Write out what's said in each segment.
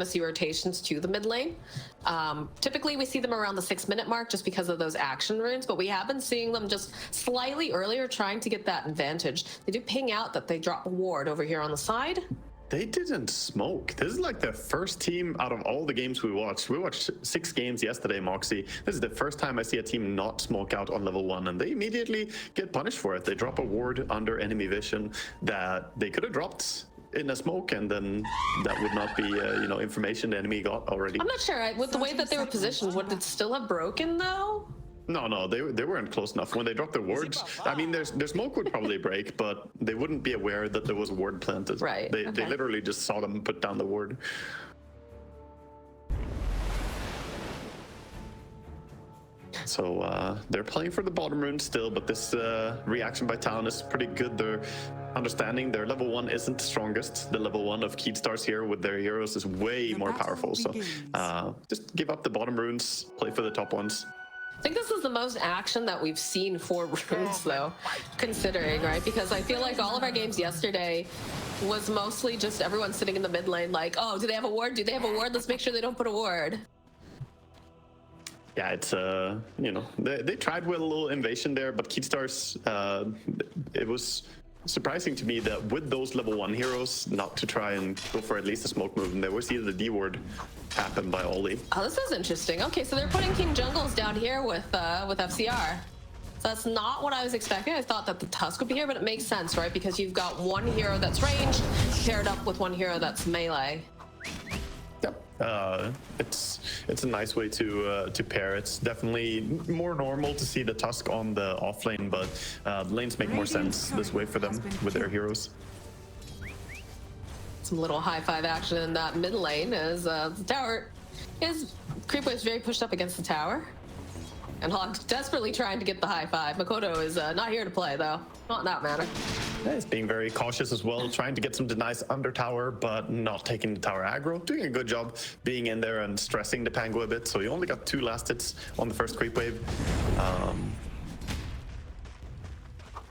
see rotations to the mid lane. Typically we see them around the 6-minute mark just because of those action runes, but we have been seeing them just slightly earlier trying to get that advantage. They do ping out that they drop a ward over here on the side. They didn't smoke. This is like the first team out of all the games we watched. We watched 6 games yesterday, Moxie. This is the first time I see a team not smoke out on level 1, and they immediately get punished for it. They drop a ward under enemy vision that they could have dropped in a smoke, and then that would not be information the enemy got already. I'm not sure. With the way that they were positioned, would it still have broken though? No, they weren't close enough. When they dropped the wards, I mean, their smoke would probably break, but they wouldn't be aware that there was a ward planted. Right. They literally just saw them put down the ward. So they're playing for the bottom rune still, but this reaction by Talon is pretty good. They're understanding their level 1 isn't the strongest. The level 1 of Keyd Stars here with their heroes is way more powerful. So just give up the bottom runes, play for the top ones. I think this is the most action that we've seen for runes, though, considering, right? Because I feel like all of our games yesterday was mostly just everyone sitting in the mid lane like, oh, do they have a ward? Do they have a ward? Let's make sure they don't put a ward. Yeah, it's, they tried with a little invasion there, but Keyd Stars, it was surprising to me that with those level 1 heroes, not to try and go for at least a smoke move, and they always see the D ward happen by Oli. Oh, this is interesting. Okay, so they're putting King Jungles down here with FCR. So that's not what I was expecting. I thought that the Tusk would be here, but it makes sense, right? Because you've got one hero that's ranged paired up with one hero that's melee. Yep. It's a nice way to pair. It's definitely more normal to see the Tusk on the off lane, but the lanes make more sense this way for them with their heroes. Some little high five action in that mid lane as the tower is Creepwave very pushed up against the tower. And Hog's desperately trying to get the high five. Mikoto is not here to play though, not in that manner. Yeah, he's being very cautious as well, trying to get some denies under tower, but not taking the tower aggro. Doing a good job being in there and stressing the Pango a bit. So he only got 2 last hits on the first creep wave.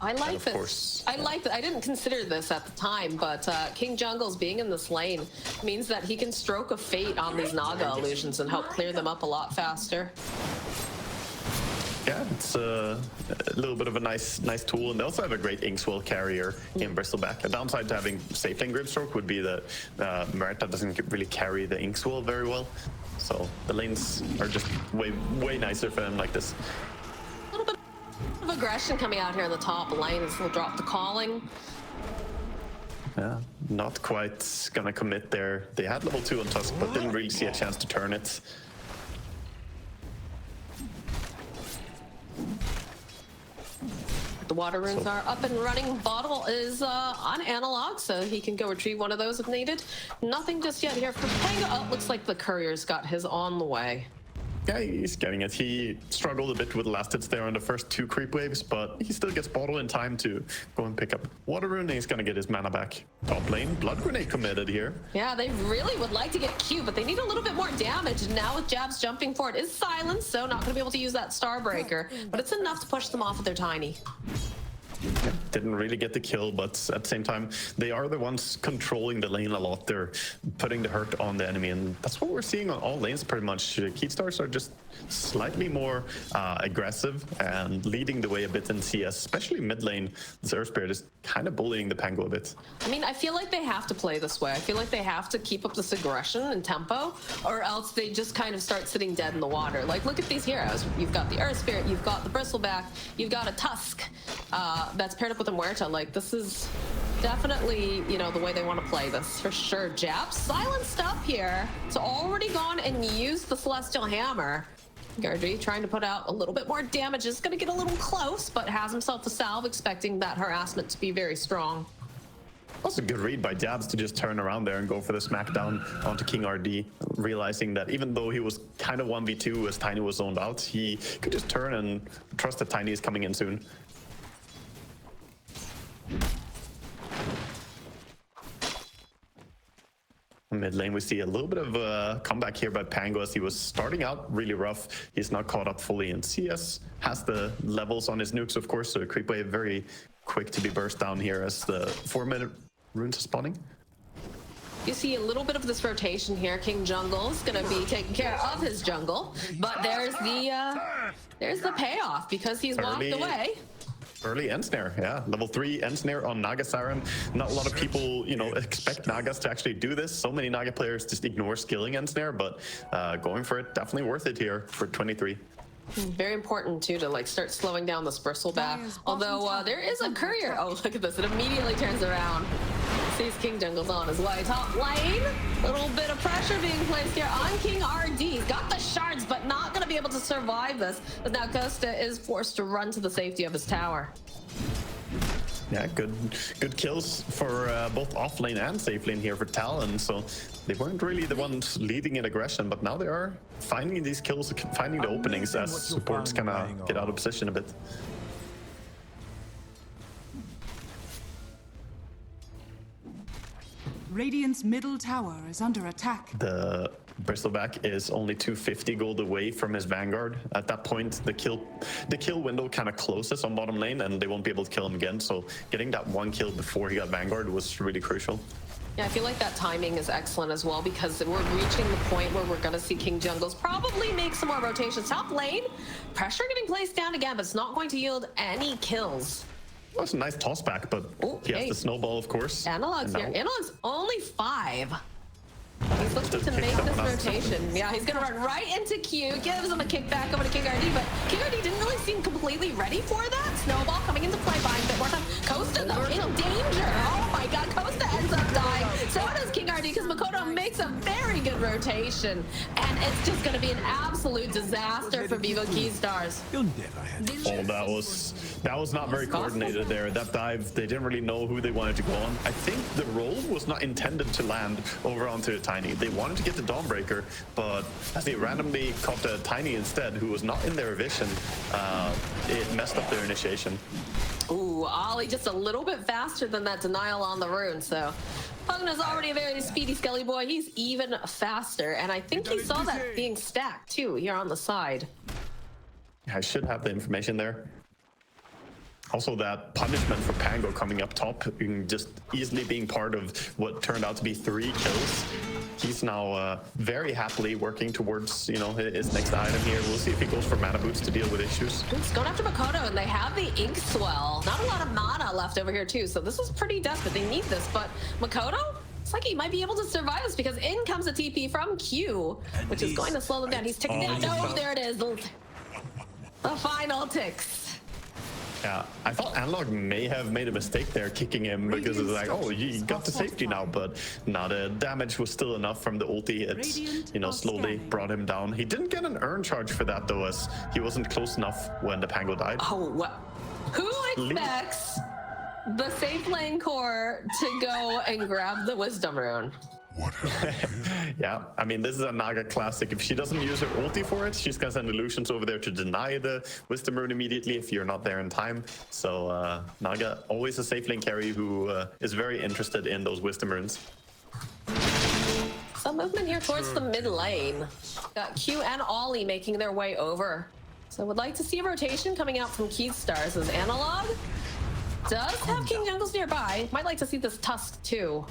I like this. I like that. I didn't consider this at the time, but King Jungles being in this lane means that he can stroke a fate on these Naga illusions and help clear them up a lot faster. Yeah, it's a little bit of a nice tool, and they also have a great Inkswell carrier in Bristleback. A downside to having safe lane Grimstroke would be that Merita doesn't really carry the Inkswell very well, so the lanes are just way nicer for them like this. A little bit of aggression coming out here in the top lane as they'll drop the calling. Yeah, not quite gonna commit there. They had level 2 on Tusk, but didn't really see a chance to turn it. The water runes are up and running. Bottle is on analog, so he can go retrieve one of those if needed. Nothing just yet here for Pango. Oh, looks like the courier's got his on the way. Yeah, he's getting it. He struggled a bit with last hits there on the first 2 creep waves, but he still gets Bottle in time to go and pick up Water Rune, and he's gonna get his mana back. Top lane, Blood Grenade committed here. Yeah, they really would like to get Q, but they need a little bit more damage. And now with Jabz jumping for it is silenced, so not gonna be able to use that Starbreaker, but it's enough to push them off with their tiny. Didn't really get the kill, but at the same time, they are the ones controlling the lane a lot. They're putting the hurt on the enemy, and that's what we're seeing on all lanes pretty much. Keyd Stars are just slightly more aggressive and leading the way a bit in CS, especially mid lane. Zerg Spirit is kind of bullying the Pango a bit. I mean, I feel like they have to play this way. I feel like they have to keep up this aggression and tempo, or else they just kind of start sitting dead in the water. Like, look at these heroes. You've got the Earth Spirit, you've got the Bristleback, you've got a Tusk that's paired up with a Muerta. Like, this is definitely, the way they want to play this, for sure. Jabz silenced up here. It's already gone and used the Celestial Hammer. Kingrd trying to put out a little bit more damage. Is going to get a little close, but has himself a salve, expecting that harassment to be very strong. Also a good read by Jabz to just turn around there and go for the smackdown onto Kingrd, realizing that even though he was kind of 1v2 as Tiny was zoned out, he could just turn and trust that Tiny is coming in soon. Mid lane, we see a little bit of a comeback here by Pango as he was starting out really rough. He's not caught up fully in CS, has the levels on his nukes, of course, so creep wave very quick to be burst down here as the 4-minute runes are spawning. You see a little bit of this rotation here. King Jungle's gonna be taking care of his jungle, but there's the payoff because he's walked away. Early end snare, yeah. Level 3 end snare on Naga Siren. Not a lot of people, you know, expect Nagas to actually do this. So many Naga players just ignore skilling end snare, but going for it, definitely worth it here for 23. Very important too to like start slowing down this bristleback. Although there is a courier. Oh, look at this! It immediately turns around. Sees King Jungle's on his way. Top lane. Little bit of pressure being placed here on Kingrd. He's got the shards, but not going to be able to survive this. But now Costa is forced to run to the safety of his tower. Yeah, good kills for both off lane and safe lane here for Talon. So they weren't really the ones leading in aggression, but now they are finding these kills, finding the openings as supports kind of get out of position a bit. Radiant's middle tower is under attack. The Bristleback is only 250 gold away from his Vanguard. At that point, the kill window kind of closes on bottom lane, and they won't be able to kill him again. So getting that one kill before he got Vanguard was really crucial. Yeah, I feel like that timing is excellent as well because we're reaching the point where we're going to see King Jungles probably make some more rotations. Top lane, pressure getting placed down again, but it's not going to yield any kills. Well, it's a nice toss back, but he has the snowball, of course. Analog's here. Analog's only 5. He's looking to make this rotation. Yeah, he's gonna run right into Q, gives him a kickback over to Kingrd, but Kingrd didn't really seem completely ready for that. Snowball coming into play, buying a bit more time. Costa though in danger. Oh my god, Costa ends up dying. So does Kingrd because Mikoto makes a very good rotation. And it's just gonna be an absolute disaster for Vivo Keyd Stars. Oh, that was not very coordinated there. That dive, they didn't really know who they wanted to go on. I think the roll was not intended to land over onto Tiny. They wanted to get the Dawnbreaker, but as they randomly caught the Tiny instead, who was not in their vision, it messed up their initiation. Ooh, Ollie just a little bit faster than that denial on the rune, so Pugna's already a very speedy Skelly boy. He's even faster, and I think he saw that being stacked too here on the side. I should have the information there. Also, that punishment for Pango coming up top, just easily being part of what turned out to be 3 kills. He's now very happily working towards, you know, his next item here. We'll see if he goes for mana boots to deal with issues. He's going after Mikoto, and they have the Ink Swell. Not a lot of mana left over here, too, so this is pretty desperate. They need this, but Mikoto, it's like he might be able to survive this because in comes a TP from Q, which is going to slow them down. He's ticking down. No, there it is. The final ticks. Yeah, I thought Analog may have made a mistake there kicking him because it's like, oh, you got to safety now, but no, the damage was still enough from the ulti. It's, you know, slowly brought him down. He didn't get an urn charge for that though, as he wasn't close enough when the Pango died. Oh, what? Who expects the safe lane core to go and grab the Wisdom Rune? Yeah, I mean, this is a Naga classic. If she doesn't use her ulti for it, she's gonna send illusions over there to deny the Wisdom Rune immediately if you're not there in time. So Naga, always a safe lane carry who is very interested in those Wisdom Runes. Some movement here towards the mid lane. Got Q and Ollie making their way over. So would like to see a rotation coming out from Keyd Stars as Analog does have King Jungles nearby. Might like to see this Tusk too.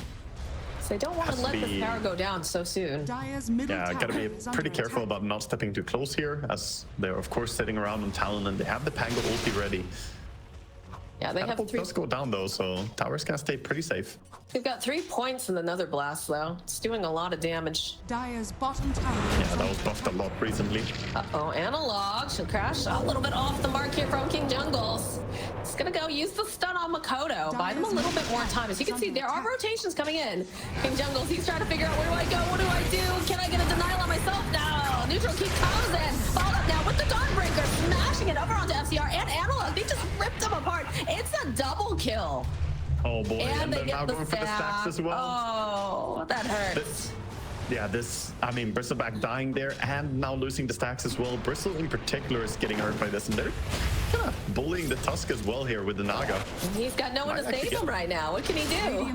They don't want to let this tower go down so soon. Yeah, gotta be pretty careful about not stepping too close here, as they're of course sitting around on Talon and they have the Pango ulti ready. Yeah, they have 3. Does go down though, so towers can stay pretty safe. They've got 3 points in the Nether Blast though. It's doing a lot of damage. Dire's bottom tower. Yeah, that was buffed a lot recently. Uh-oh, Analog. She'll crash a little bit off the mark here from King Jungles. It's gonna go use the stun on Mikoto. Buy them a little bit more time. As you can see, there are rotations coming in. King Jungles, he's trying to figure out where do I go? What do I do? Can I get a denial on myself? No. Neutral keep comes in. Followed up now with the Dawnbreaker, smashing it over onto FCR and Analog. They just ripped them apart. It's a double kill. Oh boy, and they're now going for the stacks as well. Oh, that hurts. I mean, Bristleback dying there and now losing the stacks as well. Bristle in particular is getting hurt by this, and they're kind of bullying the Tusk as well here with the Naga. He's got no one to save him right now. What can he do?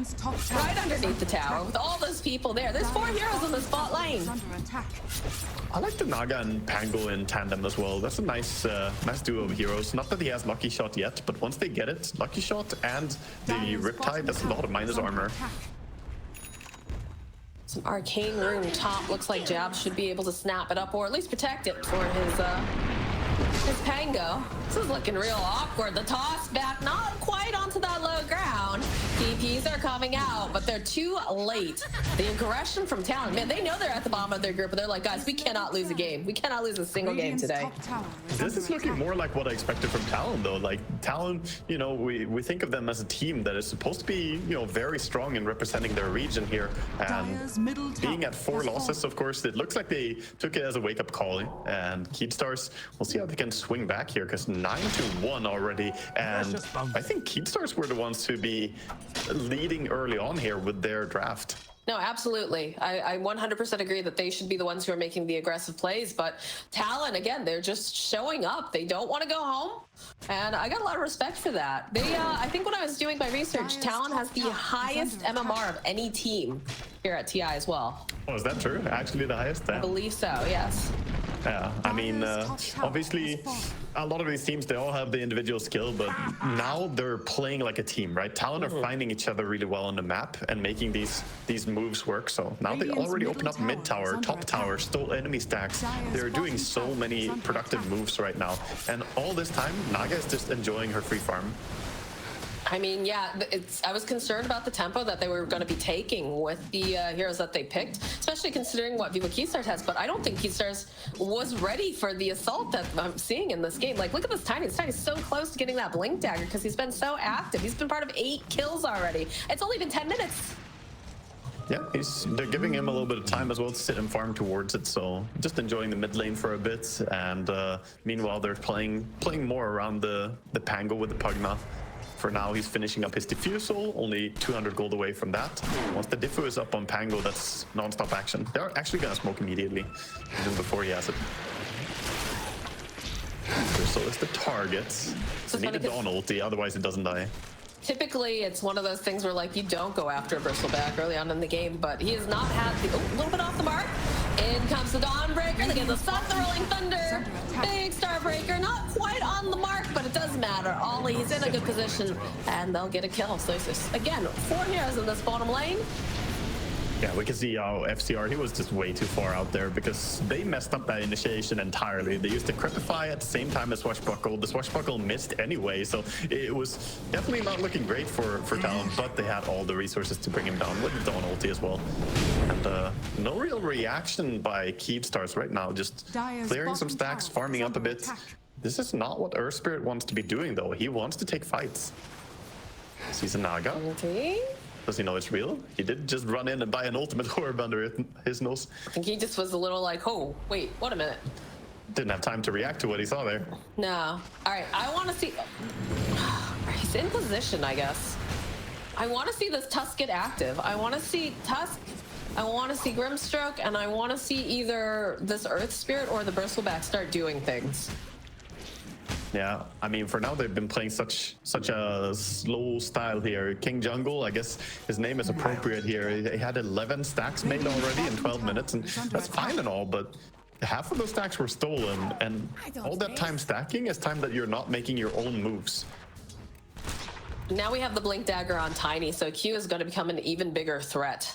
Right underneath the tower with all those people there. There's 4 heroes in the spot lane. I like the Naga and Pango in tandem as well. That's a nice duo of heroes. Not that he has Lucky Shot yet, but once they get it, Lucky Shot and the Riptide, that's a lot of minus armor. Some arcane rune top. Looks like Jabz should be able to snap it up, or at least protect it for his Pango. This is looking real awkward. The toss back, not quite onto that low ground. TPs are coming out, but they're too late. The aggression from Talon, man, they know they're at the bottom of their group, but they're like, guys, we cannot lose a game. We cannot lose a single game today. This is looking more like what I expected from Talon, though. Like, Talon, you know, we think of them as a team that is supposed to be, you know, very strong in representing their region here. And being at 4 losses, of course, it looks like they took it as a wake-up call. And Keyd Stars, we'll see how they can swing back here, because 9-1 already. And I think Keyd Stars were the ones to be leading early on here with their draft. No, absolutely. I 100% agree that they should be the ones who are making the aggressive plays. But Talon, again, they're just showing up. They don't want to go home. And I got a lot of respect for that. They, I think when I was doing my research, Talon has the highest MMR of any team here at TI as well. Oh, is that true? Actually the highest? I believe so, yes. Yeah, I mean, obviously, a lot of these teams, they all have the individual skill, but now they're playing like a team, right? Talon are finding each other really well on the map and making these moves work. So now they already open up mid tower, top tower, stole enemy stacks. They're doing so many productive moves right now. And all this time, Naga is just enjoying her free farm. I mean, yeah, I was concerned about the tempo that they were going to be taking with the heroes that they picked, especially considering what Vivo Keyd Stars has. But I don't think Keyd Stars was ready for the assault that I'm seeing in this game. Like, look at this Tiny. This Tiny's so close to getting that Blink Dagger because he's been so active. He's been part of 8 kills already. It's only been 10 minutes. Yeah, they're giving him a little bit of time as well to sit and farm towards it, so just enjoying the mid lane for a bit. And meanwhile, they're playing more around the Pango with the Pugna. For now, he's finishing up his Diffusal, only 200 gold away from that. Once the Diffu is up on Pango, that's non-stop action. They're actually gonna smoke immediately, even before he has it. So is the target. So need a Dawn ulti, otherwise it doesn't die. Typically, it's one of those things where, like, you don't go after a Bristleback early on in the game, but he has not had the... Oh, a little bit off the mark. In comes the Dawnbreaker. They get the stop the Rolling Thunder. Big Starbreaker. Not quite on the mark, but it does matter. Ollie, he's in a good position, and they'll get a kill. So, it's just, again, 4 heroes in this bottom lane. Yeah, we can see how FCR, he was just way too far out there because they messed up that initiation entirely. They used the Crepify at the same time as Swashbuckle. The Swashbuckle missed anyway, so it was definitely not looking great for Talon, but they had all the resources to bring him down with the Dawn ulti as well. And no real reaction by Keyd Stars right now, just clearing some stacks, farming up a bit. This is not what Earth Spirit wants to be doing, though. He wants to take fights. Sees a Naga. Does he know it's real? He did just run in and buy an ultimate orb under his nose. I think he just was a little like, oh, wait, what a minute. Didn't have time to react to what he saw there. No. All right, I want to see... He's in position, I guess. I want to see this Tusk get active. I want to see Tusk, I want to see Grimstroke, and I want to see either this Earth Spirit or the Bristleback start doing things. Yeah, I mean, for now they've been playing such a slow style here. King Jungle, I guess his name is appropriate here. He had 11 stacks made already in 12 minutes, and that's fine and all, but half of those stacks were stolen, and all that time stacking is time that you're not making your own moves. Now we have the Blink Dagger on Tiny, so Q is going to become an even bigger threat.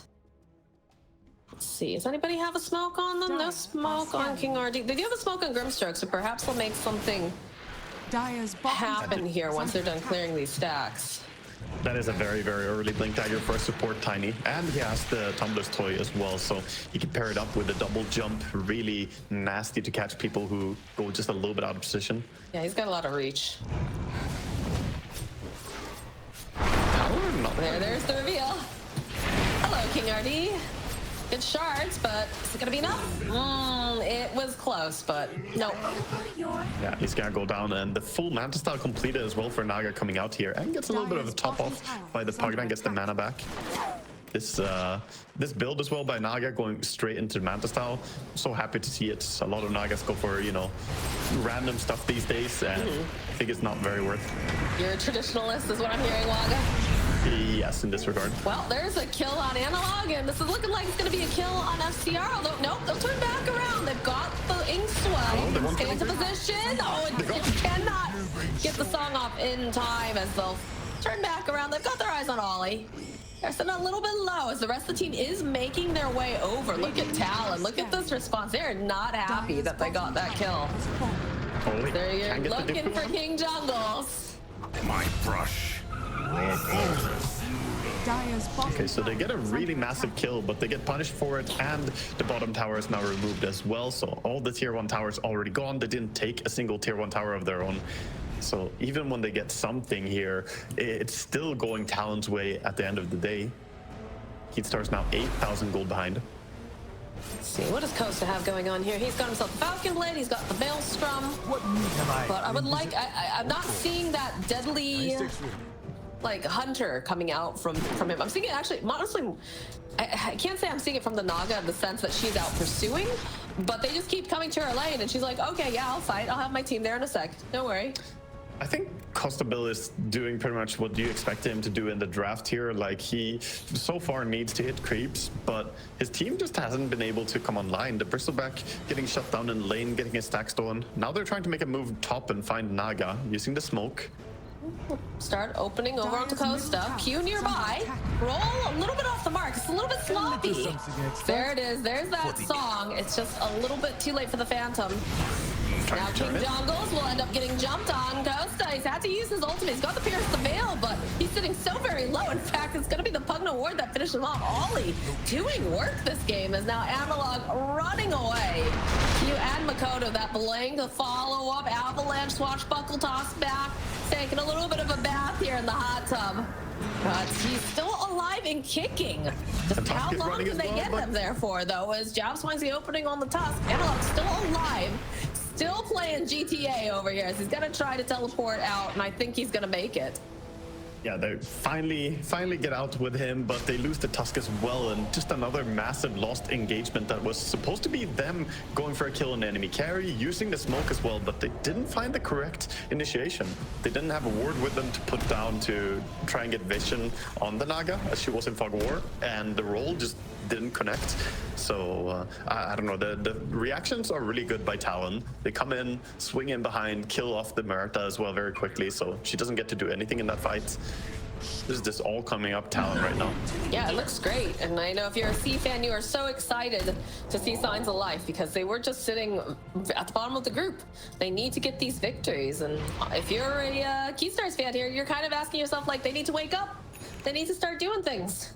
Let's see, does anybody have a smoke on them? No smoke on Kingrd. They do have a smoke on Grimstroke, so perhaps they'll make something happen here once they're done clearing these stacks. That is a very, very early Blink Dagger for a support Tiny, and he has the Tumbler's Toy as well, so he can pair it up with a double jump. Really nasty to catch people who go just a little bit out of position. Yeah, he's got a lot of reach. There's the reveal. Hello, Kingrd. Good shards, but is it gonna be enough? It was close, but no. Yeah, he's gonna go down, and the full Manta Style completed as well for Naga coming out here, and gets a little bit of a top off by the Pugna, gets the mana back. This build as well by Naga going straight into Manta Style. So happy to see it. A lot of Nagas go for, you know, random stuff these days, and I think it's not very worth. You're a traditionalist is what I'm hearing, Waga. Yes, in this regard. Well, there's a kill on Analog, and this is looking like it's going to be a kill on FCR, although, nope, they'll turn back around. They've got the ink swell. Stay into position. Oh, it cannot get the song off in time as they'll turn back around. They've got their eyes on Ollie. They're sitting a little bit low as the rest of the team is making their way over. Look at Talon. Look at this response. They're not happy that they got that kill. Holy, There you're can't get the looking Dooku for on. King Jungles. My brush. Raw boldness. Dire's bottom Okay, so they get a tower is really under massive attack. kill, but they get punished for it, and the bottom tower is now removed as well. So all the tier 1 towers already gone. They didn't take a single tier 1 tower of their own. So even when they get something here, it's still going Talon's way at the end of the day. Keyd Stars now 8,000 gold behind. Let's see, what does Costa have going on here? He's got himself the Falcon Blade, he's got the Maelstrom. What need have I? But I would like, I'm not seeing that deadly, like, hunter coming out from him. I'm seeing it actually, honestly, I can't say I'm seeing it from the Naga in the sense that she's out pursuing, but they just keep coming to her lane and she's like, okay, yeah, I'll fight. I'll have my team there in a sec. Don't worry. I think Costabile is doing pretty much what you expect him to do in the draft here. Like, he so far needs to hit creeps, but his team just hasn't been able to come online. The Bristleback getting shut down in lane, getting his stack stolen. Now they're trying to make a move top and find Naga using the smoke. Start opening over onto Costa. Q nearby. Roll a little bit off the mark. It's a little bit sloppy. There it is. There's that song. It's just a little bit too late for the Phantom. Now King Jungles will end up getting jumped on. Costa, he's had to use his ultimate. He's got the Pierce the Veil, but he's sitting so very low. In fact, it's going to be the Pugna Ward that finishes him off. Ollie doing work this game as now Analog running away. Q and Mikoto, that blank, the follow-up, avalanche, swashbuckle toss back. Taking a little bit of a bath here in the hot tub. But he's still alive and kicking. Just Tusk how is long running can as they well, get but- them there for, though, as Jabz finds the opening on the Tusk. Analog still alive. Still playing GTA over here. So he's gonna try to teleport out, and I think he's gonna make it. Yeah, they finally get out with him, but they lose the Tusk as well, and just another massive lost engagement that was supposed to be them going for a kill on enemy carry, using the smoke as well, but they didn't find the correct initiation. They didn't have a ward with them to put down to try and get vision on the Naga, as she was in Fog War, and the roll just didn't connect. So I don't know, the reactions are really good by Talon. They come in, swing in behind, kill off the Merta as well very quickly, so she doesn't get to do anything in that fight. This is just all coming up Talon right now. Yeah, it looks great. And I know if you're a C fan, you are so excited to see signs of life because they were just sitting at the bottom of the group. They need to get these victories. And if you're a Keyd Stars fan here, you're kind of asking yourself, like, they need to wake up. They need to start doing things.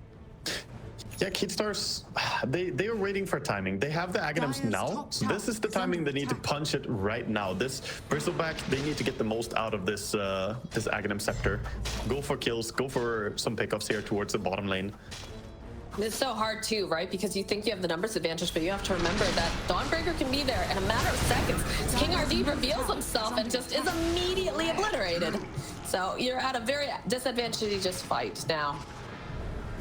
Yeah, Keyd Stars, they are waiting for timing. They have the Aghanims Dire's now, top so this is the tower is timing under they need to attack. punch it right now. This Bristleback, they need to get the most out of this this Aghanim Scepter. Go for kills, go for some pickups here towards the bottom lane. It's so hard too, right? Because you think you have the numbers advantage, but you have to remember that Dawnbreaker can be there in a matter of seconds. Kingrd reveals himself and just is immediately obliterated. So you're at a very disadvantageous fight now.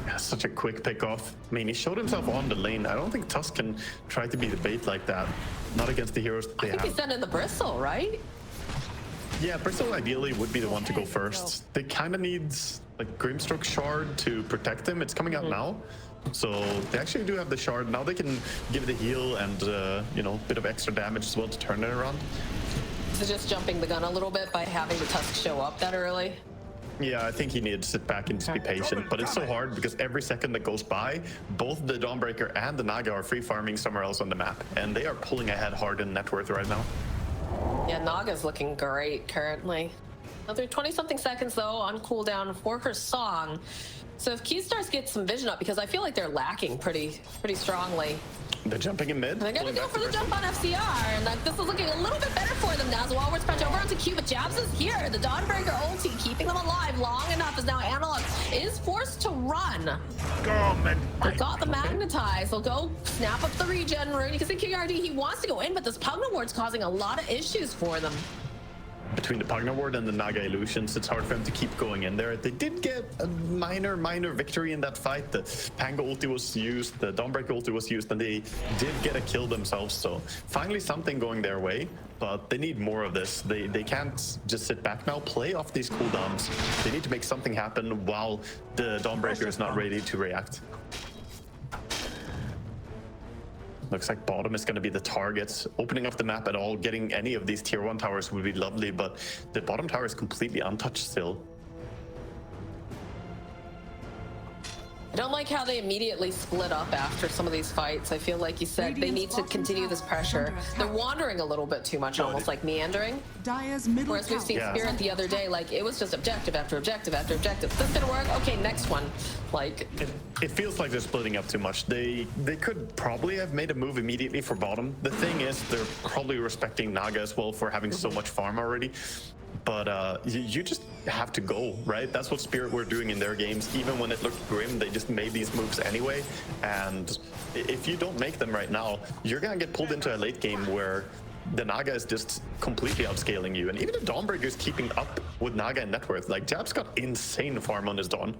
Yeah, such a quick pick off. I mean, he showed himself on the lane. I don't think Tusk can try to be the bait like that. Not against the heroes that I they think have. he's sending the Bristle, right? Yeah, Bristle ideally would be the one to go first. They kind of need like Grimstroke Shard to protect him. It's coming out now. So they actually do have the shard. Now they can give the heal and, you know, bit of extra damage as well to turn it around. So just jumping the gun a little bit by having the Tusk show up that early. Yeah, I think he needed to sit back and just be patient, but it's so hard because every second that goes by, both the Dawnbreaker and the Naga are free farming somewhere else on the map, and they are pulling ahead hard in net worth right now. Yeah, Naga's looking great currently. Another 20-something seconds, though, on cooldown for her song. So if Keyd Stars get some vision up, because I feel like they're lacking pretty strongly. They're jumping in mid. They're gonna pulling go back for the Bristol. jump on FCR, and this is looking a little bit better for them now. So Walwards punch over onto Q, but Jabz is here. The Dawnbreaker ulti keeping them alive long enough as now Analog is forced to run. Come and They got the magnetize. They'll go snap up the regen rune. You can see Kingrd, he wants to go in, but this Pugna Ward's causing a lot of issues for them. Between the Pugna Ward and the Naga Illusions, it's hard for them to keep going in there. They did get a minor victory in that fight. The Pango ulti was used, the Dawnbreaker ulti was used, and they did get a kill themselves. So finally something going their way, but they need more of this. They can't just sit back now, play off these cooldowns. They need to make something happen while the Dawnbreaker is not ready to react. Looks like bottom is going to be the target. Opening up the map at all, getting any of these tier 1 towers would be lovely, but the bottom tower is completely untouched still. don't like how they immediately split up after some of these fights. I feel like you said they need to continue this pressure. They're wandering a little bit too much, almost like meandering. Dire's middle Whereas we've seen tower Spirit the other day, like it was just objective after objective after objective. This didn't work. Okay, next one. Like it feels like they're splitting up too much. They could probably have made a move immediately for bottom. The thing is, they're probably respecting Naga as well for having so much farm already. But you just have to go, right? That's what Spirit were doing in their games. Even when it looked grim, they just made these moves anyway. And if you don't make them right now, you're gonna get pulled into a late game where the Naga is just completely outscaling you. And even the Dawnbreaker is keeping up with Naga and net worth. Like, Jabz got insane farm on his Dawn.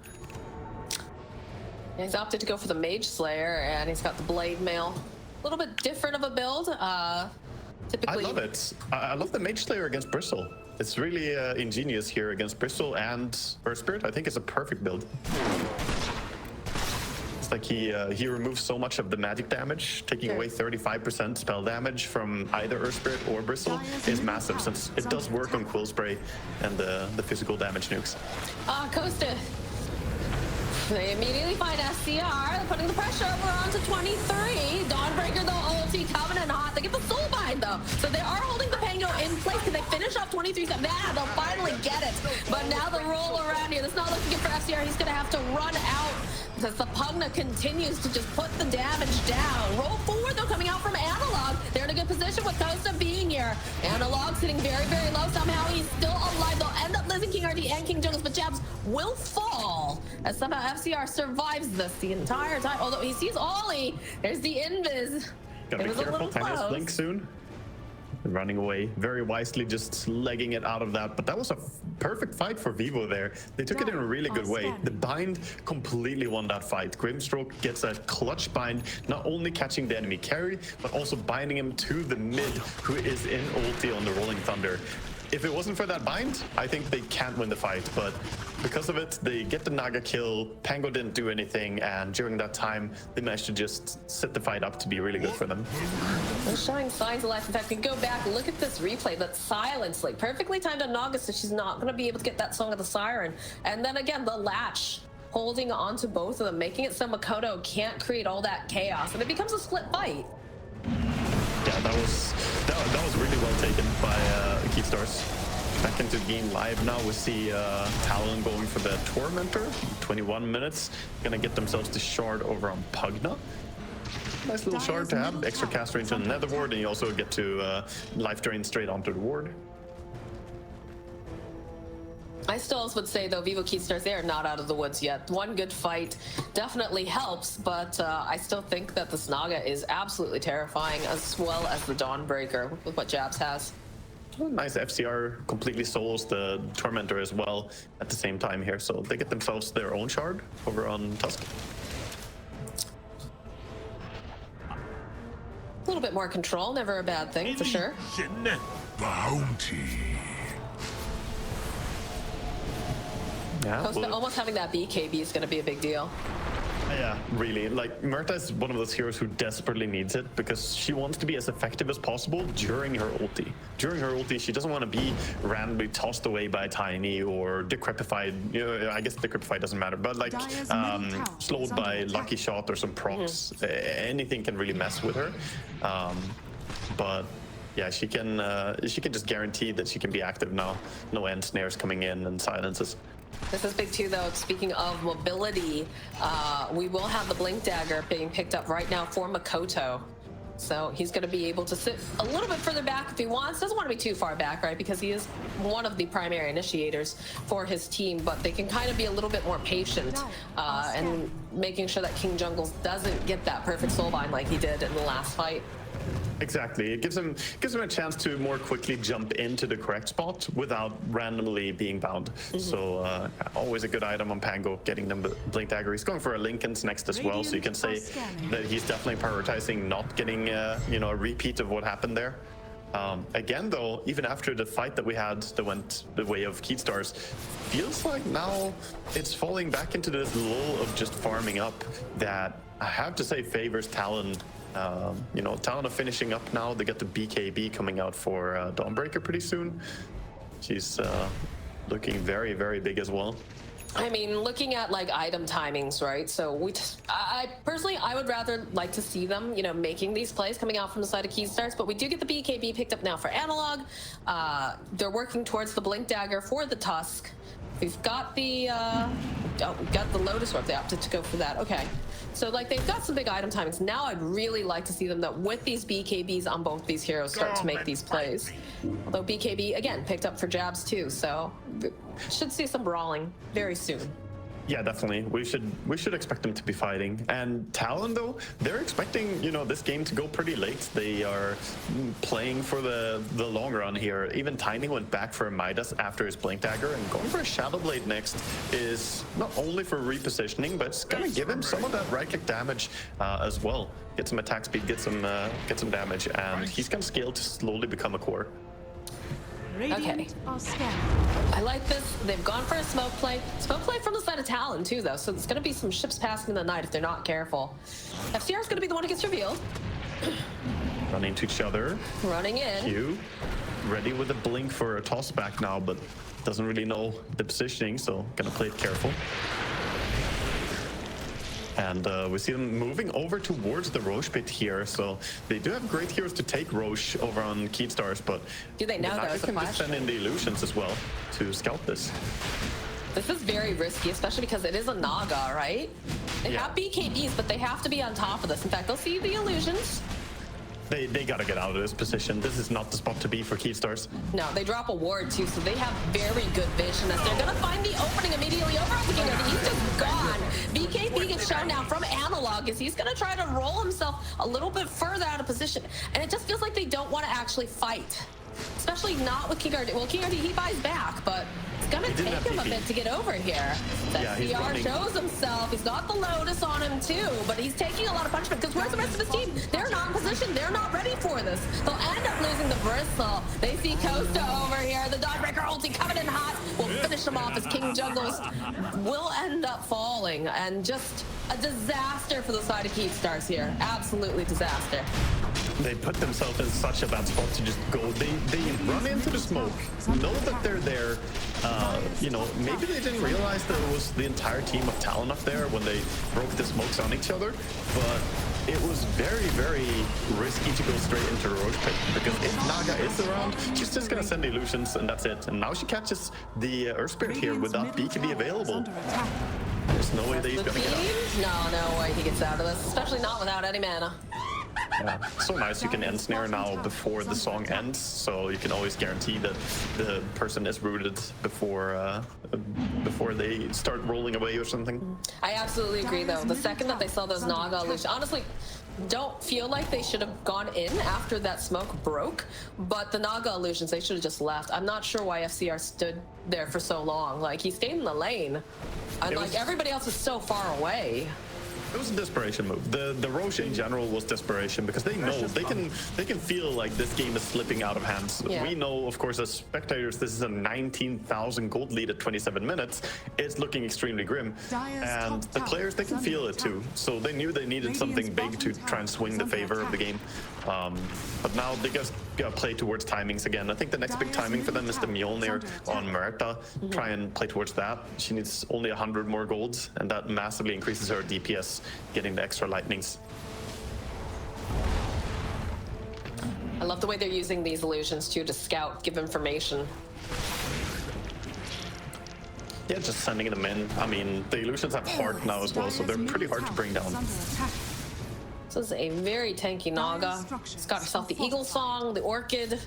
He's opted to go for the Mage Slayer, and he's got the Blade Mail. A little bit different of a build. Typically, I love it. I love the Mage Slayer against Bristle. It's really ingenious here against Bristle and Earth Spirit. I think it's a perfect build. It's like he removes so much of the magic damage, taking away 35% spell damage from either Earth Spirit or Bristle is massive, since it does work on Quill Spray and the physical damage nukes. Costa. They immediately find SCR, putting the pressure over onto 23. Dawnbreaker, though, ulti coming in hot. They get the soul bind, though. So they are holding the Pango in place. Can they finish off 23? They'll finally get it. But now the roll around here. That's not looking good for SCR. He's going to have to run out as the Pugna continues to just put the damage down. Roll forward, though, coming out from Analog. They're in a good position with Costa being here. Analog sitting very, very low. Somehow he's still alive. They'll end up losing Kingrd and King Jungles, but Jabz will fall as somehow FCR survives this the entire time. Although he sees Ollie, there's the invis. Gotta It be was a careful, little Tanya's close. blink soon. Running away very wisely, just legging it out of that. But that was a perfect fight for Vivo there. They took it in a really good way. The bind completely won that fight. Grimstroke gets a clutch bind, not only catching the enemy carry, but also binding him to the mid, who is in ulti on the Rolling Thunder. If it wasn't for that bind, I think they can't win the fight, but because of it, they get the Naga kill, Pango didn't do anything, and during that time, they managed to just set the fight up to be really good for them. They're showing signs of life. In fact, we go back, look at this replay, that silence, like perfectly timed on Naga, so she's not gonna be able to get that Song of the Siren. And then again, the latch, holding on to both of them, making it so Mikoto can't create all that chaos, and it becomes a split fight. Yeah, that was really well taken by Keyd Stars. Back into the game live now. We see Talon going for the Tormentor. 21 minutes. Gonna get themselves the shard over on Pugna. Nice little shard to have. Extra cast range on the Nether Ward, and you also get to life drain straight onto the ward. I still would say, though, Vivo Keyd Stars, they are not out of the woods yet. One good fight definitely helps, but I still think that this Naga is absolutely terrifying, as well as the Dawnbreaker with what Jabz has. Nice FCR completely souls the Tormentor as well at the same time here, so they get themselves their own shard over on Tusk. A little bit more control, never a bad thing, for sure. Bounty. Yeah, Costa almost having that BKB is going to be a big deal. Yeah, really. Like, Murta is one of those heroes who desperately needs it because she wants to be as effective as possible during her ulti. During her ulti, she doesn't want to be randomly tossed away by Tiny or decrepified. You know, I guess decrepified doesn't matter, but like slowed by Lucky Shot or some procs. Anything can really mess with her. But yeah, she can just guarantee that she can be active now. No end snares coming in and silences. This is big too, though. Speaking of mobility, we will have the Blink Dagger being picked up right now for Mikoto. So he's going to be able to sit a little bit further back if he wants. Doesn't want to be too far back, right? Because he is one of the primary initiators for his team, but they can kind of be a little bit more patient and making sure that King Jungles doesn't get that perfect soulbind like he did in the last fight. Exactly. It gives him a chance to more quickly jump into the correct spot without randomly being bound. So always a good item on Pango, getting them the Blink Dagger. He's going for a Linken's next as well, so you can say that he's definitely prioritizing not getting a repeat of what happened there. Again, though, even after the fight that we had that went the way of Keyd Stars, feels like now it's falling back into this lull of just farming up that I have to say favors Talon. Talon are finishing up now. They got the BKB coming out for Dawnbreaker pretty soon. She's looking very, very big as well. I mean, looking at like item timings, right? So I personally, I would rather like to see them, you know, making these plays coming out from the side of Keyd Stars. But we do get the BKB picked up now for analog. They're working towards the Blink Dagger for the Tusk. We've got the we've got the Lotus Orb. They opted to go for that. Okay. So like they've got some big item timings. Now I'd really like to see them that with these BKBs on both these heroes start to make these plays. Although BKB again picked up for Jabz too, so should see some brawling very soon. Yeah, definitely. We should expect them to be fighting. And Talon, though, they're expecting, you know, this game to go pretty late. They are playing for the long run here. Even Tiny went back for a Midas after his Blink Dagger, and going for a Shadow Blade next is not only for repositioning, but it's gonna give him some of that right-click damage as well. Get some attack speed, get some damage, and he's gonna scale to slowly become a core. Okay. I like this. They've gone for a smoke play. Smoke play from the side of Talon too, though. So there's going to be some ships passing in the night if they're not careful. FCR is going to be the one who gets revealed. Running into each other. Running in. Q. Ready with a blink for a toss back now, but doesn't really know the positioning, so gonna play it careful. And we see them moving over towards the Roche pit here, so they do have great heroes to take Roche over on Keyd Stars, but do they know that can just send in the illusions as well to scout this. This is very risky, especially because it is a Naga, right? They have BKBs, but they have to be on top of this. In fact, they'll see the illusions. They gotta get out of this position. This is not the spot to be for Keyd Stars. No, they drop a ward too, so they have very good vision as they're gonna find the opening immediately over on the Kingrd. He's just gone. BKB gets shown now from analog as he's gonna try to roll himself a little bit further out of position. And it just feels like they don't want to actually fight. Especially not with Kingrd. Well, Kingrd, he buys back, but it's gonna take him a bit to get over here. That CR shows himself. He's got the Lotus on him too, but he's taking a lot of punishment because where's the rest of his team? They're not in position. They're not ready for this. They'll end up losing the Bristle. They see Costa over here. The Dawnbreaker ulti coming in hot. Will finish him off as King Juggles will end up falling. And just a disaster for the side of Keyd Stars here. Absolutely disaster. They put themselves in such a bad spot to just go. They run into the smoke, know that they're there. You know, maybe they didn't realize that it was the entire team of Talon up there when they broke the smokes on each other, but it was very, very risky to go straight into Roche pit, because if Naga is around, she's just gonna send illusions and that's it. And now she catches the Earth Spirit here without BKB available. There's no way that he's gonna get out. No way he gets out of this, especially not without any mana. Yeah, so nice you can end snare now before the song ends, so you can always guarantee that the person is rooted before they start rolling away or something. I absolutely agree though. The second that they saw those Naga illusions, honestly, don't feel like they should have gone in after that smoke broke, but the Naga illusions, they should have just left. I'm not sure why FCR stood there for so long. Like, he stayed in the lane, and like everybody else is so far away. It was a desperation move. The Roche in general was desperation because they know they can feel like this game is slipping out of hands. Yeah. We know, of course, as spectators, this is a 19,000 gold lead at 27 minutes. It's looking extremely grim, and the players, they can feel it too. So they knew they needed something big to try and swing the favor of the game. But now they just gotta play towards timings again. I think the next big timing for them is the Mjolnir on Merta. Try and play towards that. She needs only 100 more golds, and that massively increases her DPS, getting the extra lightnings. I love the way they're using these illusions too to scout, give information. Yeah, just sending them in. I mean, the illusions have heart now as well, so they're pretty hard to bring down. This is a very tanky Naga. It's got herself the Eagle Song, the Orchid.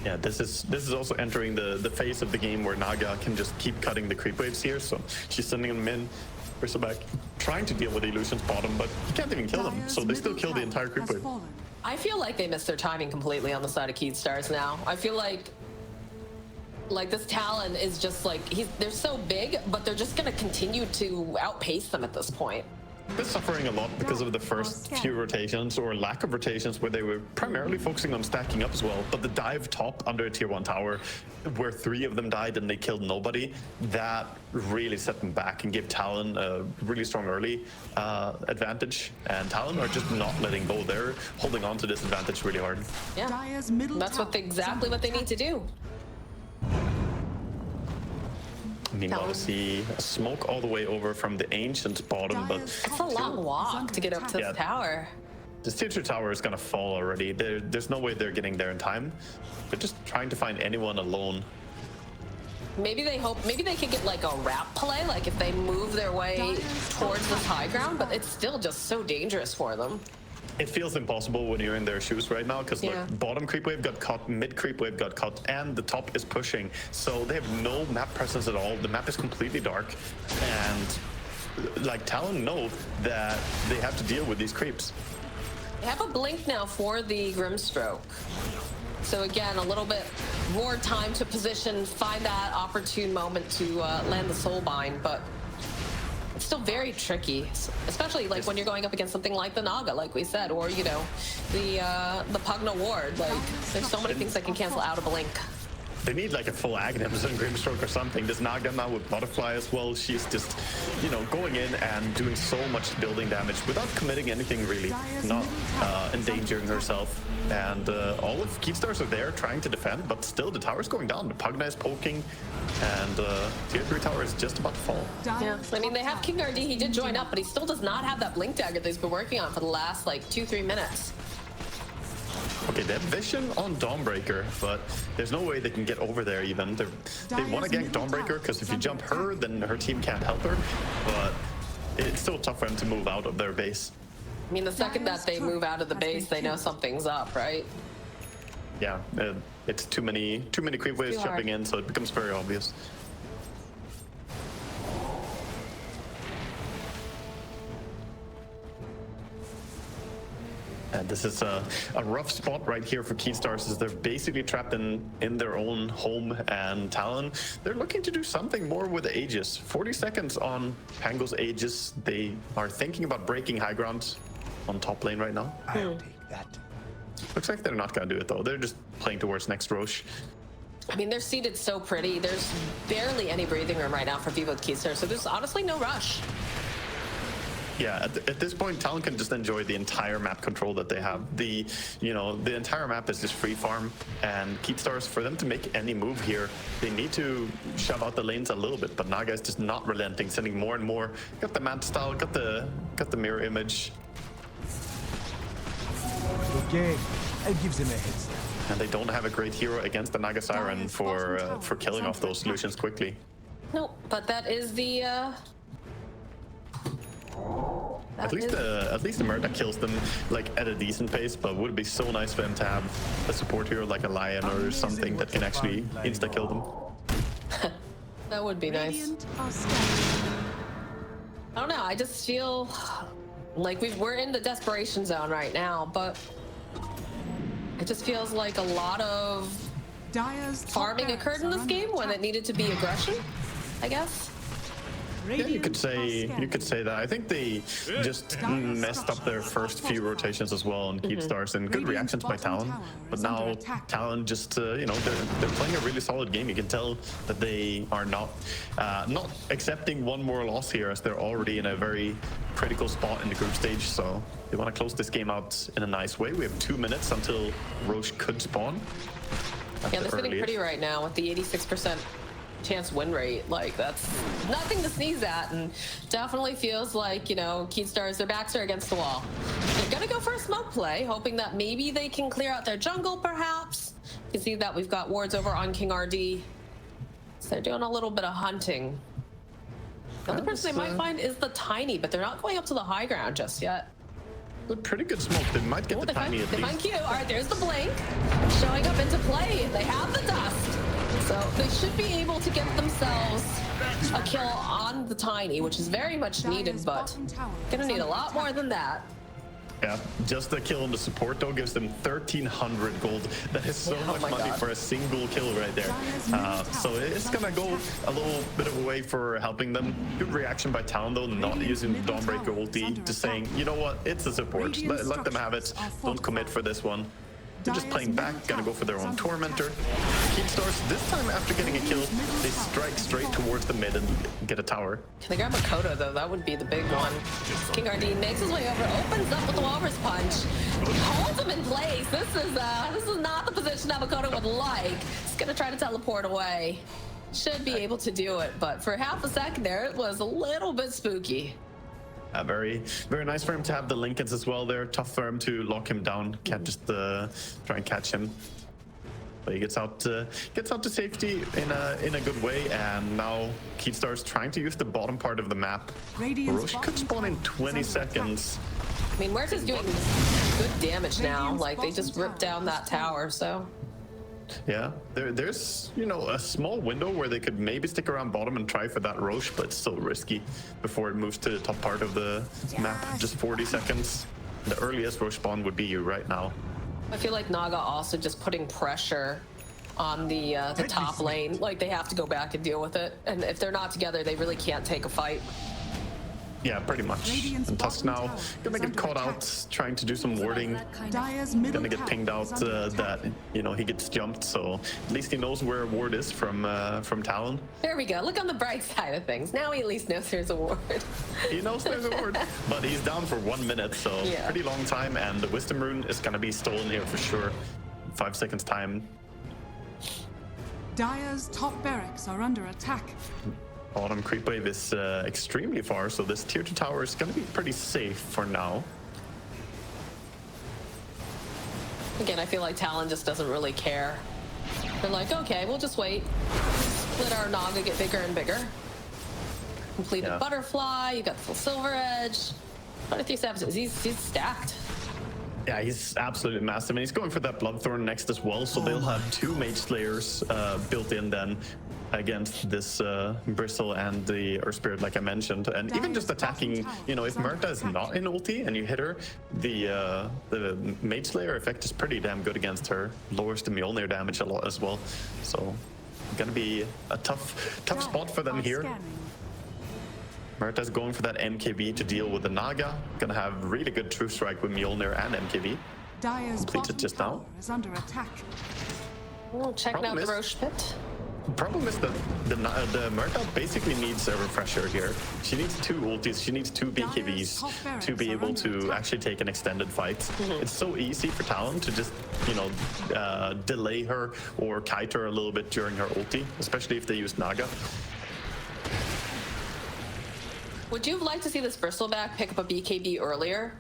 Yeah, this is also entering the phase of the game where Naga can just keep cutting the creep waves here. So she's sending them in. Bristleback trying to deal with the illusions bottom, but you can't even kill them. So they still kill the entire creep wave. I feel like they missed their timing completely on the side of Keyd Stars now. I feel like this Talon is just like, they're so big, but they're just gonna continue to outpace them at this point. They're suffering a lot because of the first few rotations, or lack of rotations, where they were primarily focusing on stacking up as well. But the dive top under a tier 1 tower, where 3 of them died and they killed nobody, that really set them back and gave Talon a really strong early advantage. And Talon are just not letting go. They're holding on to this advantage really hard. Yeah, that's exactly what they need to do. mean, Talon. want to see a smoke all the way over from the Ancient's bottom, but It's a long walk to get up to this Yeah. tower. this tier 2 tower is going to fall already. There's no way they're getting there in time. They're just trying to find anyone alone. Maybe they could get like a wrap play, like if they move their way towards this high ground, but it's still just so dangerous for them. It feels impossible when you're in their shoes right now, because Yeah. look, bottom creep wave got cut, mid creep wave got cut, and the top is pushing. So they have no map presence at all. The map is completely dark, and like Talon know that they have to deal with these creeps. They have a blink now for the Grimstroke. So again, a little bit more time to position, find that opportune moment to land the Soulbind, but it's still very tricky, especially like when you're going up against something like the Naga, like we said, or you know, the Pugna Ward. Like, there's so many things that can cancel out a blink. They need like a full Aghanim and Grimstroke or something. This Naga now with Butterfly as well, she's just, you know, going in and doing so much building damage without committing anything really, not endangering herself. And all of Keyd Stars are there trying to defend, but still the tower's going down. The Pugna is poking, and tier 3 tower is just about to fall. Yeah, I mean, they have Kingrd, he did join up, but he still does not have that blink dagger that he's been working on for the last like 2-3 minutes. Okay, they have vision on Dawnbreaker, but there's no way they can get over there even. They want to gank Dawnbreaker, because if you jump her, then her team can't help her, but it's still tough for them to move out of their base. I mean, the second that they move out of the base, they know something's up, right? Yeah, it's too many creep waves Too hard. jumping in, so it becomes very obvious. And this is a rough spot right here for Keyd Stars, as they're basically trapped in their own home, and Talon, they're looking to do something more with the Aegis. 40 seconds on Pango's Aegis. They are thinking about breaking high ground on top lane right now. I'll take that. Looks like they're not gonna do it though. They're just playing towards next Roche. I mean, they're seated so pretty. There's barely any breathing room right now for Vivo Keyd Stars, so there's honestly no rush. Yeah, at this point, Talon can just enjoy the entire map control that they have. The entire map is just free farm, and Keyd Stars, for them to make any move here, they need to shove out the lanes a little bit. But Naga is just not relenting, sending more and more. Got the map style, got the mirror image, Okay, I'll give them a heads up. and they don't have a great hero against the Naga Siren for killing off those solutions quickly. Nope, but that is the. At least the Murder kills them like at a decent pace, but would be so nice for them to have a support hero like a Lion or something that can actually insta kill them. That would be nice. Radiant are scanning. I don't know. I just feel like we're in the desperation zone right now, but it just feels like a lot of Dire's top farming barracks occurred in are this under game when it attack. needed to be aggression, I guess. Yeah, you could say that. I think they just messed up their first few rotations as well on Keyd Stars, and good reactions by Talon. But now Talon just they're playing a really solid game. You can tell that they are not accepting one more loss here, as they're already in a very critical spot in the group stage. So they want to close this game out in a nice way. We have 2 minutes until Roche could spawn. Yeah, they're sitting pretty right now with the 86% chance win rate. Like, that's nothing to sneeze at, and definitely feels like, you know, Keyd Stars, their backs are against the wall. They're gonna go for a smoke play, hoping that maybe they can clear out their jungle, perhaps. You can see that we've got wards over on Kingrd. So they're doing a little bit of hunting. The other person they might find is the Tiny, but they're not going up to the high ground just yet. A pretty good smoke. They might get Oh, the they Tiny find, at they least. find Q. All right, there's the blink showing up into play. They have the dust. So they should be able to get themselves a kill on the Tiny, which is very much needed, but gonna need a lot more than that. Yeah, just the kill on the support though gives them 1,300 gold. That is so much my money God. for a single kill right there. So it's gonna go a little bit of a way for helping them. Good reaction by Talon though, not using Dawnbreaker ulti, just saying, you know what, it's a support. Let them have it. Don't commit for this one. They're just playing back, gonna go for their own Tormentor. Keyd Stars, this time after getting a kill, they strike straight towards the mid and get a tower. Can they grab Mikoto though? That would be the big one. Kingrd makes his way over, opens up with the Walrus Punch, holds him in place. This is not the position that Mikoto would like. He's gonna try to teleport away. should be able to do it, but for half a second there, it was a little bit spooky. Very, very nice for him to have the Lincolns as well there. Tough for him to lock him down. Can't just try and catch him. But he gets out to safety in a good way. And now Keyd Stars trying to use the bottom part of the map. Roche could spawn in 20 seconds. I mean, Merta's doing good damage now. Like, they just ripped down that tower, so... Yeah, there's, you know, a small window where they could maybe stick around bottom and try for that Roche, but it's still risky before it moves to the top part of the map. Just 40 seconds. The earliest Roche spawn would be right now. I feel like Naga also just putting pressure on the top lane. Like, they have to go back and deal with it. And if they're not together, they really can't take a fight. Yeah, pretty much. And Tusk now gonna get caught out trying to do some warding. Gonna get pinged out that, you know, he gets jumped, so at least he knows where a ward is from Talon. There we go. Look on the bright side of things. Now he at least knows there's a ward. He knows there's a ward, but he's down for 1 minute, so yeah. Pretty long time, and the Wisdom Rune is gonna be stolen here for sure. 5 seconds time. Dire's top barracks are under attack. Bottom creep wave is extremely far, so this tier 2 tower is going to be pretty safe for now. Again, I feel like Talon just doesn't really care. They're like, okay, we'll just wait. Let our Naga get bigger and bigger. Completed butterfly, you got the full silver edge. 23 Savages, he's stacked. Yeah, he's absolutely massive, and he's going for that Bloodthorn next as well, so they'll have 2 Mage Slayers built in then against this Bristle and the Earth Spirit, like I mentioned. And even just attacking, you know, if Murta is not in ulti and you hit her, the Mage Slayer effect is pretty damn good against her. Lowers the Mjolnir damage a lot as well. So, gonna be a tough spot for them here. Murta's going for that MKB to deal with the Naga. Gonna have really good True Strike with Mjolnir and MKB. Completed just now. We'll check out the Roche pit. Problem is that the Murta basically needs a refresher here. She needs 2 ultis, she needs 2 BKBs to be able to actually take an extended fight. It's so easy for Talon to just, you know, delay her or kite her a little bit during her ulti, especially if they use Naga. Would you have liked to see this Bristleback pick up a BKB earlier?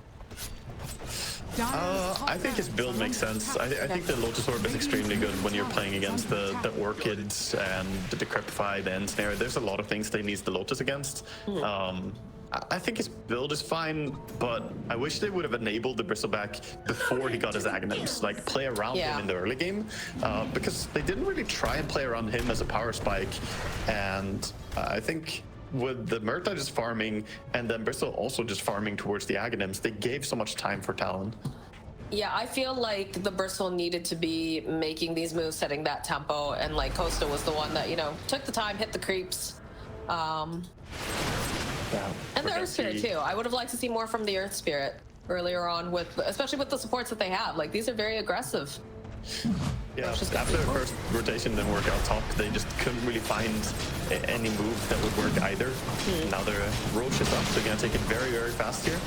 I think his build makes sense. I think the Lotus Orb is extremely good when you're playing against the Orchids and the Decrepify, the Ensnare. There's a lot of things they need the Lotus against. I think his build is fine, but I wish they would have enabled the Bristleback before he got his Aghanims, like play around him in the early game, because they didn't really try and play around him as a power spike, and I think with the Murta just farming and then Bristle also just farming towards the Aghanims, they gave so much time for Talon. Yeah, I feel like the Bristle needed to be making these moves, setting that tempo, and like Costa was the one that, you know, took the time, hit the creeps. And the Earth Spirit too. I would have liked to see more from the Earth Spirit earlier on, with especially with the supports that they have. Like, these are very aggressive. Yeah, after the first rotation didn't work out top, they just couldn't really find any move that would work either. Now the Roche is up, so they're gonna take it very, very fast here.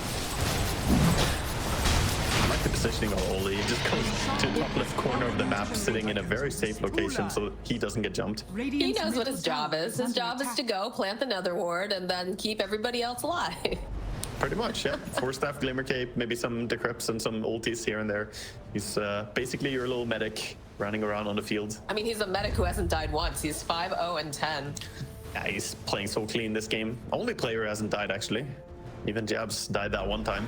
I like the positioning of Oli. He just comes to the top left corner of the map, sitting in a very safe location so he doesn't get jumped. He knows what his job is. His job is to go plant the Nether Ward and then keep everybody else alive. Pretty much, yeah. 4-staff Glimmer Cape, maybe some Decreps and some ultis here and there. He's basically your little medic running around on the field. I mean, he's a medic who hasn't died once. He's 5-0-10. Yeah, he's playing so clean this game. Only player who hasn't died, actually. Even Jabz died that one time.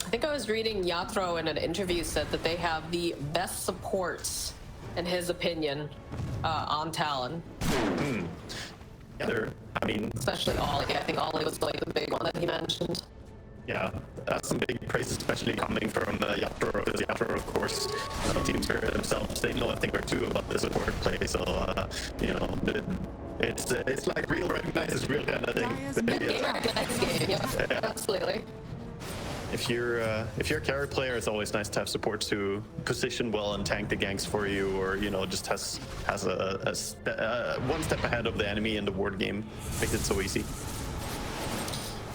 I think I was reading Yatro in an interview said that they have the best supports, in his opinion, on Talon. Yeah, I mean, especially Ollie. I think Ollie was like the big one that he mentioned. Yeah, that's some big praise, especially coming from Yatro, because Yatro, of course, Team Spirit themselves, they know a thing or two about the support play, so, you know, it's like real recognizes real kind of thing. Game, yeah. Absolutely. If you're a carry player, it's always nice to have support to position well and tank the ganks for you, or, you know, just has one step ahead of the enemy in the ward game. Makes it so easy.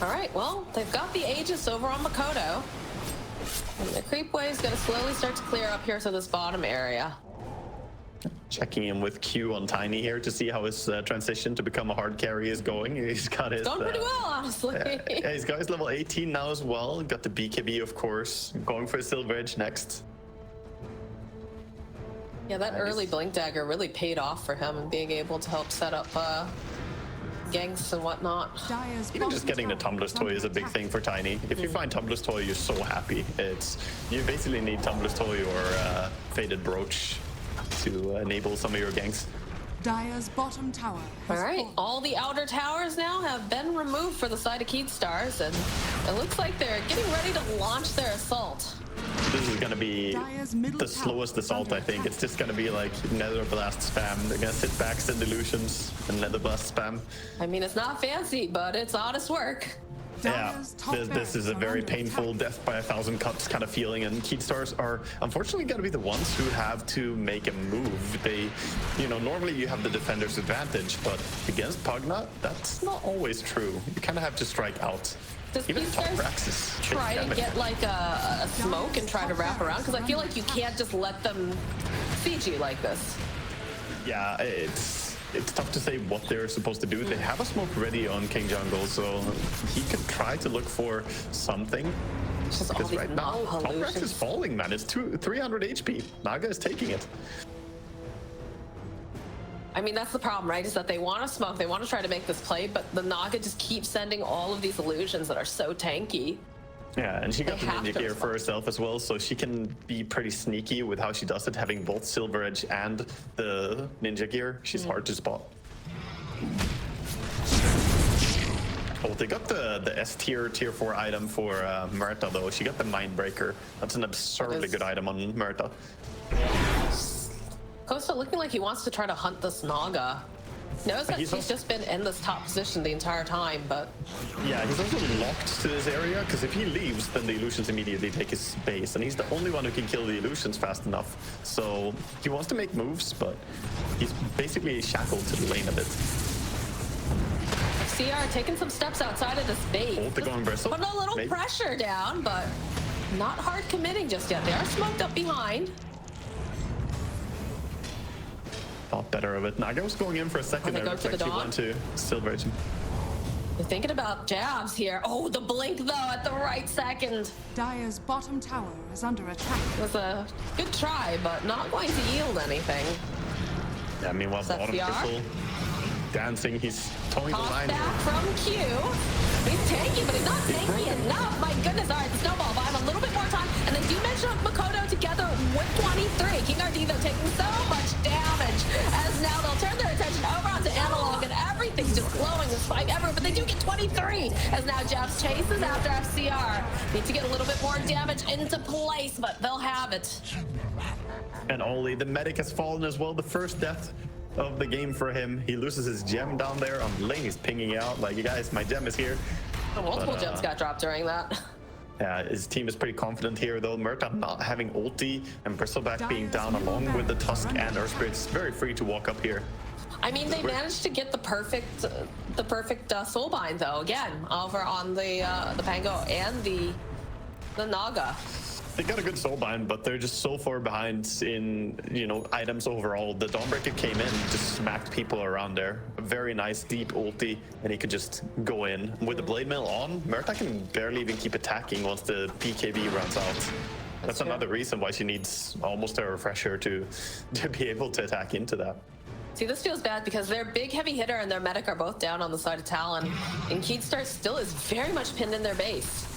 All right, well, they've got the Aegis over on Mikoto. And the creep wave's gonna slowly start to clear up here to this bottom area. Checking in with Q on Tiny here to see how his transition to become a hard carry is going. He's got his... Going pretty well, honestly. Yeah, he's got his level 18 now as well. Got the BKB, of course. Going for a Silver Edge next. Yeah, that early Blink Dagger really paid off for him and being able to help set up ganks and whatnot. Even just getting the Tumbler's Toy is a big thing for Tiny. If you find Tumbler's Toy, you're so happy. You basically need Tumbler's Toy or Faded Brooch to enable some of your ganks. Dire's bottom tower. All right, all the outer towers now have been removed for the side of Keyd Stars, and it looks like they're getting ready to launch their assault. This is going to be the slowest assault, I think. It's just going to be like Nether Blast spam. They're going to sit back, send illusions, and Nether Blast spam. I mean, it's not fancy, but it's honest work. Yeah, this is a very painful death by 1,000 cuts kind of feeling, and Keyd Stars are unfortunately going to be the ones who have to make a move. They, normally you have the defender's advantage, but against Pugna, that's not always true. You kind of have to strike out. Does Even Keyd top Stars Praxis try to get like a smoke and try to wrap around? Because I feel like you can't just let them siege you like this. Yeah, it's tough to say what they're supposed to do. They have a smoke ready on King Jungle, so he could try to look for something. Because right now, Top Rex is falling, man. It's 300 HP. Naga is taking it. I mean, that's the problem, right? Is that they want to smoke, they want to try to make this play, but the Naga just keeps sending all of these illusions that are so tanky. Yeah, and she got the ninja gear for herself as well, so she can be pretty sneaky with how she does it, having both Silver Edge and the ninja gear. She's hard to spot. Oh, they got the S tier 4 item for Murta though. She got the Mindbreaker. That's an absurdly good item on Murta. Costa looking like he wants to try to hunt this Naga. Knows that he's just been in this top position the entire time, but... Yeah, he's also locked to this area, because if he leaves, then the illusions immediately take his base, and he's the only one who can kill the illusions fast enough. So he wants to make moves, but he's basically shackled to the lane a bit. CR taking some steps outside of this base. Ult the going bristle. Putting a little pressure down, but not hard committing just yet. They are smoked up behind. Thought better of it. Naga was going in for a second there. Looks like she went to Silver Edge. You're thinking about Jabz here. Oh, the blink though at the right second. Dire's bottom tower is under attack. It was a good try, but not going to yield anything. Yeah, meanwhile, bottom pistol dancing. He's towing the line. Back from Q. He's tanky, but he's not tanky enough. My goodness. All right, the snowball buying a little bit more time. And they do mention Mikoto together with 23. Kingrd though taking so much damage as now they'll turn their attention over onto Analog and everything's just glowing and spike everywhere. But they do get 23 as now Jabz chases after FCR. Need to get a little bit more damage into place, but they'll have it. And Oli, the medic has fallen as well. The first death of the game for him. He loses his gem down there on the lane. He's pinging out like, you guys, my gem is here. Multiple gems got dropped during that. Yeah, his team is pretty confident here though. Murta not having ulti and Bristleback being down along with the Tusk and Earth Spirit. It's very free to walk up here. I mean, they managed to get the perfect soulbind though. Again, over on the Pango and the Naga. They got a good soulbind, but they're just so far behind in, items overall. The Dawnbreaker came in, just smacked people around there. A very nice deep ulti, and he could just go in. With the Blade Mail on, Murta can barely even keep attacking once the PKB runs out. That's another reason why she needs almost a refresher to be able to attack into that. See, this feels bad because their big heavy hitter and their medic are both down on the side of Talon, and Keyd Stars still is very much pinned in their base.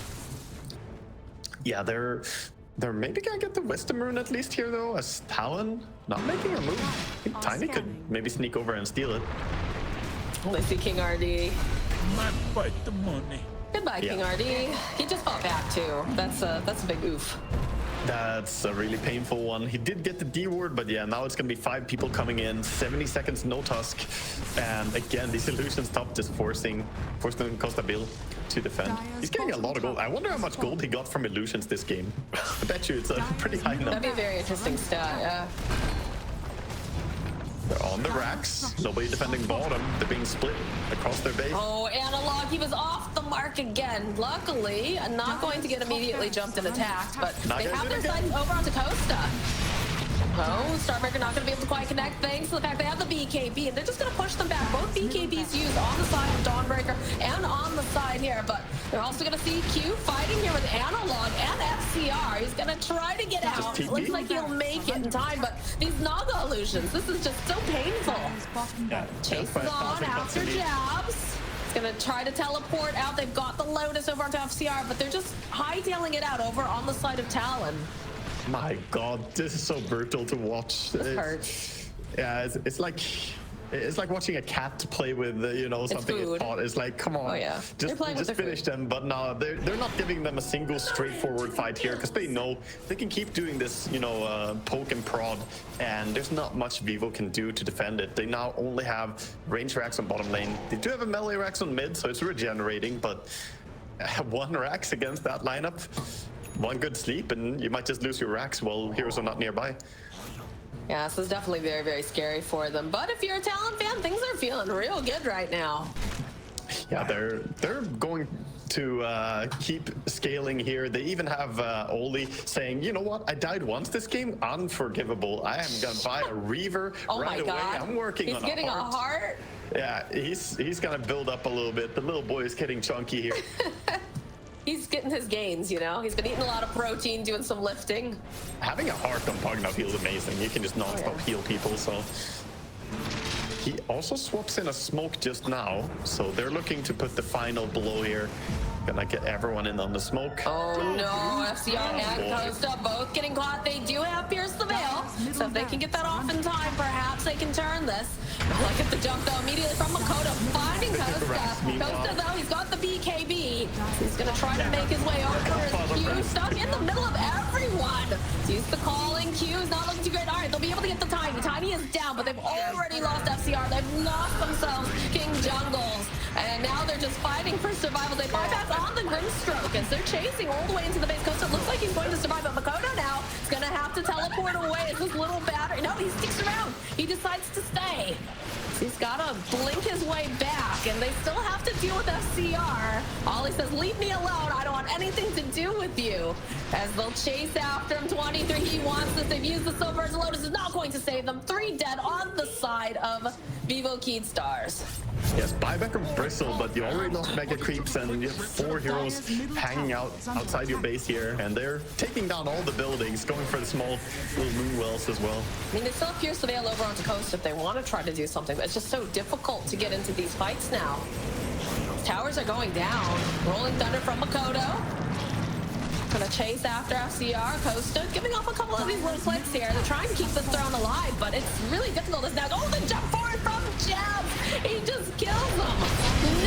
Yeah, they're maybe gonna get the Wisdom Rune at least here though, as Talon not making a move. I think Tiny could maybe sneak over and steal it. They see Kingrd. Might bite the money. Goodbye, Kingrd. He just fought back too. That's a big oof. That's a really painful one. He did get the D word, but yeah, now it's gonna be 5 people coming in, 70 seconds, no Tusk. And again, these illusions top just forcing Costabile to defend. He's getting a lot of gold. I wonder how much gold he got from illusions this game. I bet you it's a pretty high number. That'd be a very interesting stat, yeah. They're on the racks. Nobody defending bottom. They're being split across their base. Oh, Analog, he was off the mark again. Luckily, not going to get immediately jumped and attacked, but they have their sights over onto Costa. Oh, Starbreaker not going to be able to quite connect thanks to the fact they have the BKB, and they're just going to push them back. Both BKBs used on the side of Dawnbreaker and on the side here, but they're also going to see Q fighting here with Analog and FCR. He's going to try to get out. Looks like he'll make it in time, but these Naga illusions, this is just so painful. Chases on after Jabz. Gonna try to teleport out. They've got the Lotus over onto FCR, but they're just hightailing it out over on the side of Talon. My God, this is so brutal to watch. This hurts. Yeah, it's like watching a cat play with something it's hot. It's like, come on, just finish them. But no, they're not giving them a single straightforward fight here because they know they can keep doing this, poke and prod, and there's not much Vivo can do to defend it. They now only have range racks on bottom lane. They do have a melee racks on mid, so it's regenerating, but one racks against that lineup, one good sleep, and you might just lose your racks while heroes are not nearby. Yeah, this is definitely very, very scary for them. But if you're a Talon fan, things are feeling real good right now. Yeah, they're going to keep scaling here. They even have Oli saying, you know what, I died once this game, unforgivable. I am gonna buy a Reaver right away. I'm working on a heart. He's getting a heart? Yeah, he's gonna build up a little bit. The little boy is getting chunky here. He's getting his gains, He's been eating a lot of protein, doing some lifting. Having a heart on Pugna feels amazing. You can just non-stop heal people, so... He also swaps in a smoke just now, so they're looking to put the final blow here. Gonna get everyone in on the smoke. Oh no, FCR and Costa both getting caught. They do have Pierce the Veil, so if they can get that off in time, perhaps they can turn this. Look at the jump though, immediately from Mikoto, finding Costa. Costa though, he's got the BKB. He's gonna try to make his way over his Q, stuck in the middle of everyone. He's the calling Q, is not looking too great. All right, they'll be able to get the Tiny. Tiny is down, but they've already lost FCR. They've lost themselves King Jungles. And now they're just fighting for survival. They bypass on the Grimstroke as they're chasing all the way into the base. Costa looks like he's going to survive, but Mikoto now is going to have to teleport away as this little battery. No, he sticks around. He decides to stay. So he's got to blink his way back, and they still have to deal with FCR. Ollie says, leave me alone. I don't want anything to do with you. As they'll chase after him. 23, he wants this. They've used the Silver. Lotus is not going to save them. 3 dead on the side of Vivo Keyd Stars. Yes, buyback of Bristle, but you already lost Mega Creeps, and you have 4 heroes hanging out outside your base here, and they're taking down all the buildings, going for the small little moon wells as well. I mean, they still have Pierce the Veil over onto Coast if they want to try to do something, but it's just so difficult to get into these fights now. Towers are going down. Rolling Thunder from Mikoto. Gonna chase after FCR. Costa giving off a couple of these little clicks here. They're trying to keep this throne alive, but it's really difficult. This now. Oh, the jump forward from Jabz! He just kills them.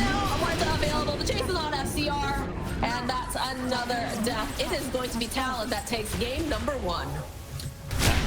No awards available. The chase is on FCR, and that's another death. It is going to be Talon that takes game number 1.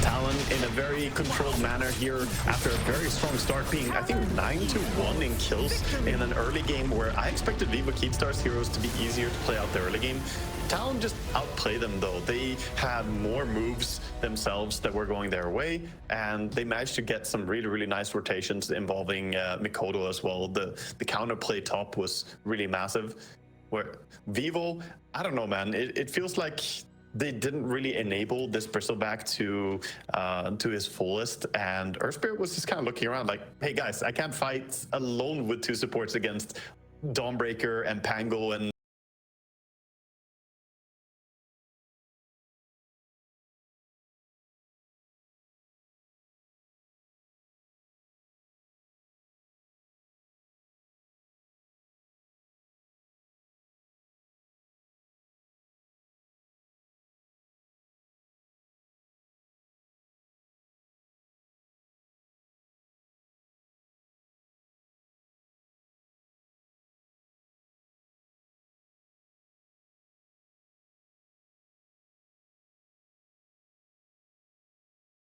Talon in a very controlled manner here after a very strong start, being I think 9-1 in kills in an early game where I expected Vivo Keyd Stars heroes to be easier to play out the early game. Talon just outplayed them though. They had more moves themselves that were going their way, and they managed to get some really, really nice rotations involving Mikoto as well. The counterplay top was really massive. Where Vivo, I don't know, man, it feels like they didn't really enable this bristleback to his fullest, and Earthspirit was just kind of looking around like, hey guys, I can't fight alone with 2 supports against Dawnbreaker and Pango and